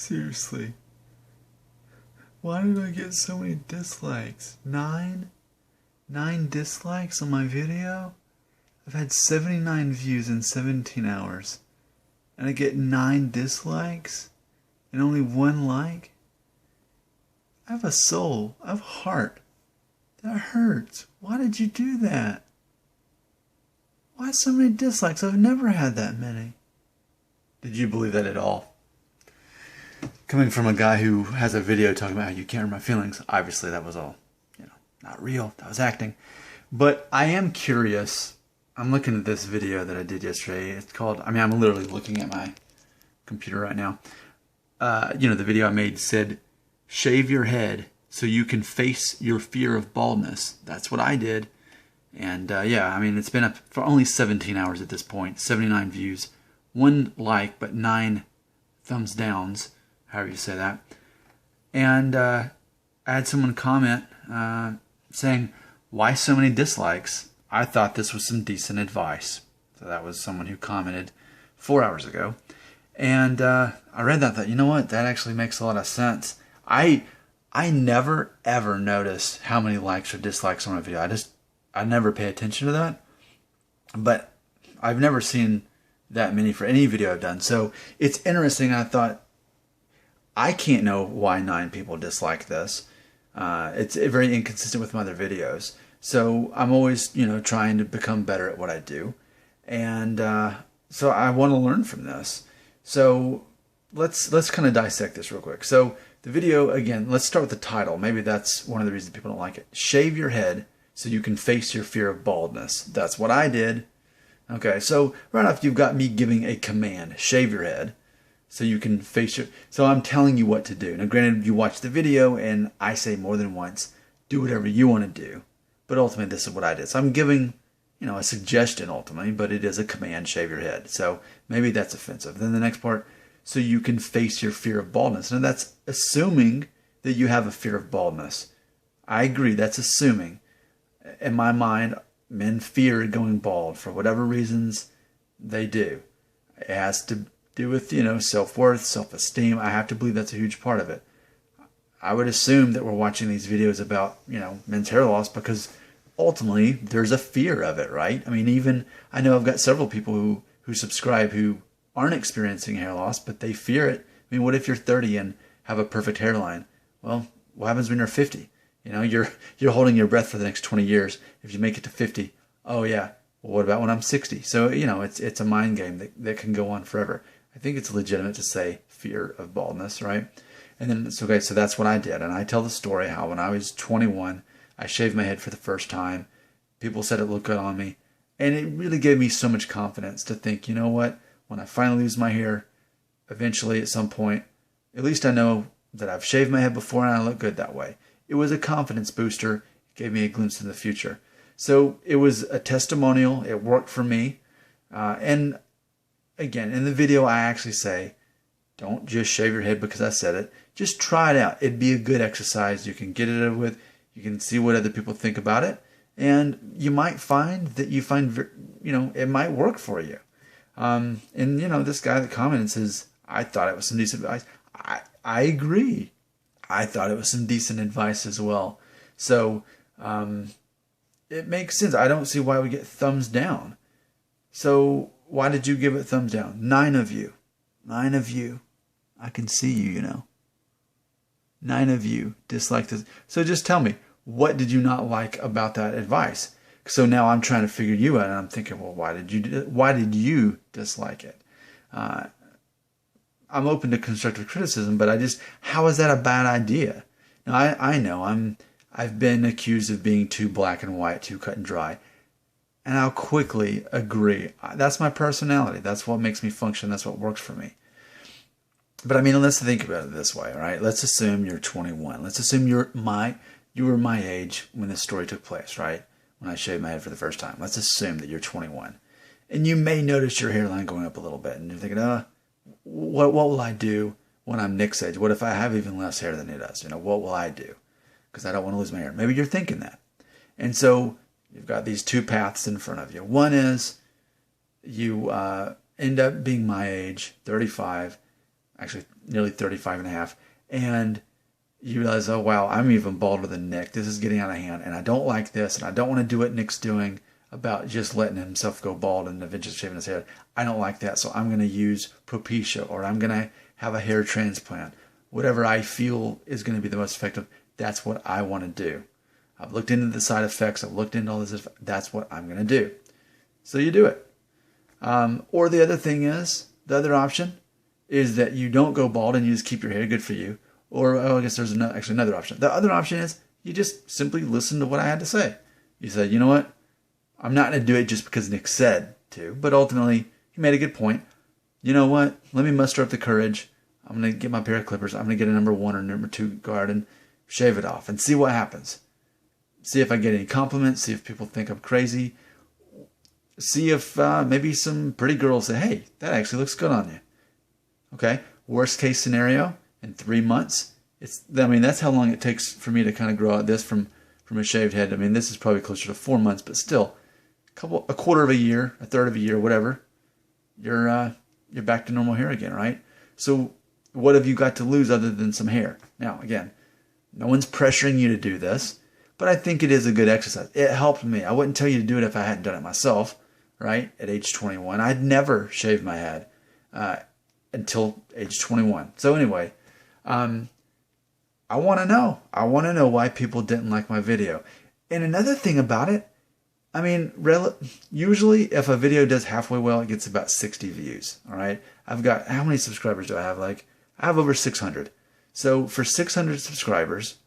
Seriously. Why did I get so many dislikes? 9? 9 dislikes on my video? I've had 79 views in 17 hours. And I get 9 dislikes? And only 1 like? I have a soul. I have a heart. That hurts. Why did you do that? Why so many dislikes? I've never had that many. Did you believe that at all? Coming from a guy who has a video talking about how you can't hurt my feelings, obviously that was all, not real. That was acting. But I am curious. I'm looking at this video that I did yesterday. It's called, I'm literally looking at my computer right now. The video I made said, shave your head so you can face your fear of baldness. That's what I did. And it's been up for only 17 hours at this point. 79 views. 1 like, but 9 thumbs downs, however you say that. And I had someone comment saying, why so many dislikes? I thought this was some decent advice. So that was someone who commented 4 hours ago. And I read that and thought, you know what? That actually makes a lot of sense. I never, ever notice how many likes or dislikes on a video. I never pay attention to that. But I've never seen that many for any video I've done. So it's interesting. I thought, I can't know why 9 people dislike this. It's very inconsistent with my other videos. So I'm always, trying to become better at what I do. And so I want to learn from this. So let's kind of dissect this real quick. So the video, again, let's start with the title. Maybe that's one of the reasons people don't like it. Shave your head so you can face your fear of baldness. That's what I did. Okay, so right off you've got me giving a command. Shave your head so you can face your... So I'm telling you what to do. Now granted, you watch the video and I say more than once, do whatever you want to do. But ultimately this is what I did. So I'm giving, a suggestion ultimately, but it is a command, shave your head. So maybe that's offensive. Then the next part, so you can face your fear of baldness. Now that's assuming that you have a fear of baldness. I agree, that's assuming. In my mind, men fear going bald for whatever reasons they do. It has to do with, self-worth, self-esteem. I have to believe that's a huge part of it. I would assume that we're watching these videos about, men's hair loss because ultimately there's a fear of it, right? I know I've got several people who subscribe who aren't experiencing hair loss, but they fear it. What if you're 30 and have a perfect hairline? Well, what happens when you're 50? You're holding your breath for the next 20 years. If you make it to 50, oh yeah, well, what about when I'm 60? So, it's a mind game that can go on forever. I think it's legitimate to say fear of baldness, right? And then it's okay, so that's what I did. And I tell the story how when I was 21, I shaved my head for the first time. People said it looked good on me. And it really gave me so much confidence to think, you know what? When I finally lose my hair, eventually at some point, at least I know that I've shaved my head before and I look good that way. It was a confidence booster. It gave me a glimpse in the future. So it was a testimonial. It worked for me. And again, in the video, I actually say, don't just shave your head because I said it. Just try it out. It'd be a good exercise. You can get it over with. You can see what other people think about it. And you might find that it might work for you. This guy that commented says, I thought it was some decent advice. I agree. I thought it was some decent advice as well. So it makes sense. I don't see why we get thumbs down. So why did you give it thumbs down? 9 of you. 9 of you. I can see you, 9 of you dislike this. So just tell me, what did you not like about that advice? So now I'm trying to figure you out, and I'm thinking, well, why did you dislike it? I'm open to constructive criticism, but how is that a bad idea? Now, I know I've been accused of being too black and white, too cut and dry, and I'll quickly agree. That's my personality. That's what makes me function. That's what works for me. But let's think about it this way, all right? Let's assume you're 21. Let's assume you were my age when this story took place, right? When I shaved my head for the first time. Let's assume that you're 21. And you may notice your hairline going up a little bit, and you're thinking, what will I do when I'm Nick's age? What if I have even less hair than he does? What will I do? Because I don't want to lose my hair. Maybe you're thinking that. And so you've got these 2 paths in front of you. One is you end up being my age, 35, actually nearly 35 and a half. And you realize, oh, wow, I'm even balder than Nick. This is getting out of hand. And I don't like this. And I don't want to do what Nick's doing about just letting himself go bald and eventually shaving his head. I don't like that. So I'm going to use Propecia, or I'm going to have a hair transplant. Whatever I feel is going to be the most effective, that's what I want to do. I've looked into the side effects. I've looked into all this. That's what I'm going to do. So you do it. Or the other thing is, the other option is that you don't go bald and you just keep your hair. Good for you. Or, I guess there's actually another option. The other option is you just simply listen to what I had to say. You said, you know what? I'm not going to do it just because Nick said to, but ultimately he made a good point. You know what? Let me muster up the courage. I'm going to get my pair of clippers. I'm going to get a number 1 or number 2 guard and shave it off and see what happens. See if I get any compliments. See if people think I'm crazy. See if maybe some pretty girls say, hey, that actually looks good on you. Okay? Worst case scenario, in 3 months, that's how long it takes for me to kind of grow out this from a shaved head. I mean, this is probably closer to 4 months, but still, a quarter of a year, a third of a year, whatever, you're back to normal hair again, right? So what have you got to lose other than some hair? Now, again, no one's pressuring you to do this, but I think it is a good exercise. It helped me. I wouldn't tell you to do it if I hadn't done it myself, right? At age 21, I'd never shaved my head until age 21. So anyway, I want to know. I want to know why people didn't like my video. And another thing about it, I mean, usually if a video does halfway well, it gets about 60 views. All right. I've got, how many subscribers do I have? I have over 600. So for 600 subscribers,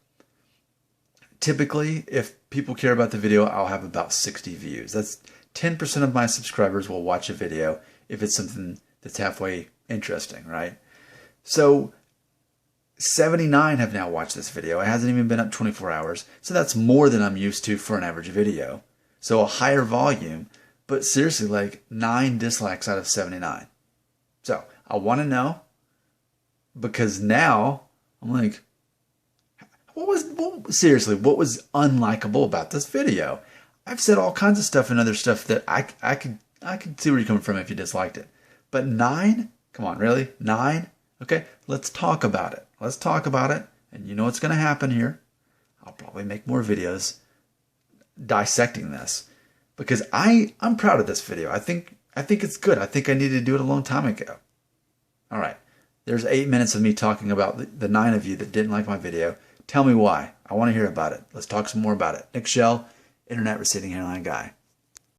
typically if people care about the video, I'll have about 60 views. That's 10% of my subscribers will watch a video if it's something that's halfway interesting, right? So 79 have now watched this video. It hasn't even been up 24 hours. So that's more than I'm used to for an average video. So a higher volume, but seriously, 9 dislikes out of 79. So I want to know, because now I'm like, what was unlikable about this video? I've said all kinds of stuff and other stuff that I could see where you're coming from if you disliked it. But 9? Come on, really? 9? Okay, let's talk about it. Let's talk about it. And you know what's going to happen here? I'll probably make more videos dissecting this, because I'm proud of this video. I think it's good. I think I needed to do it a long time ago. All right. There's 8 minutes of me talking about the 9 of you that didn't like my video. Tell me why. I want to hear about it. Let's talk some more about it. Nick Shell, Internet Receding Hairline Guy.